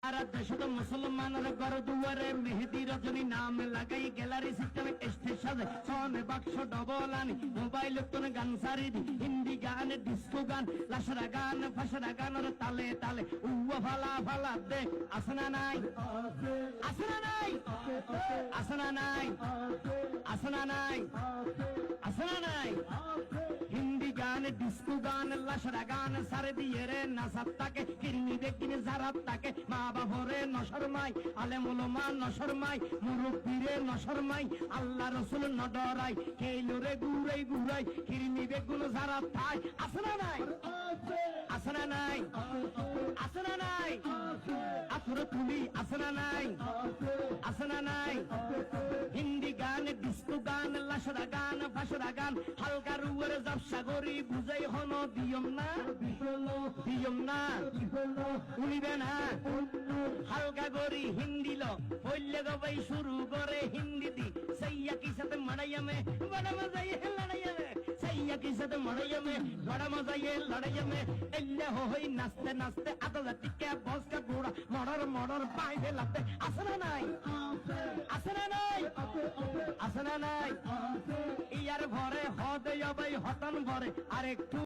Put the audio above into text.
দেশত মুসলমানের ঘর দুয়ারে মেহেদি রজনী নাম লাগাই গ্যালারি সিস্টেমে স্টেজ সাজে সনে বাক্স ডবল আনি মোবাইল তোন গান সারি দি হিন্দি গান ডিস্কো গান লাশরা গান ফাশরা গানের তালে তালে উয়া ফালা ফালা দে আসনা নাই আসনা নাই আসনা নাই আসনা নাই আসনা নাই হিন্দি গান ডিস্কো গান লাশরা গান সারে দিয়ে রে নাসাত্তাকে কিরনি দেখিনে জারাত্তাকে মা বাবরে নশরমাই আলেম উলামা নশরমাই মুরব্বিরে নশরমাই আল্লাহ রাসূল নডরাই কেইলরে গুরাই গুরাই কিরনি বেগুন জারাত্তাই আসনা নাই আসনা নাই আসনা নাই আতর তুলি আসনা নাই আসনা নাই হিন্দি গান ডিস্কো গান লাশরা গান ফাশরা গান হালকা রুয়ের জাবসা গরি বুঝাই হন দিয়ম না উনিবে না হালকা গরি হিন্দি লো বললে গবাই শুরু করে হিন্দি দি সাইয়া কি সাথে মারাইয়ামে বড় মজাই লড়াইয়ামে সাইয়া কি সাথে মারাইয়ামে বড় মজাই লড়াইয়ামে এল্লে হই নাচতে নাচতে আদা টিকে বস কা গোড়া মড়র মড়র পাইবে লাগতে আসনা নাই আসনা নাই আসনা নাই ইয়ার ভরে হদে ভাই হতন ভরে আর একটু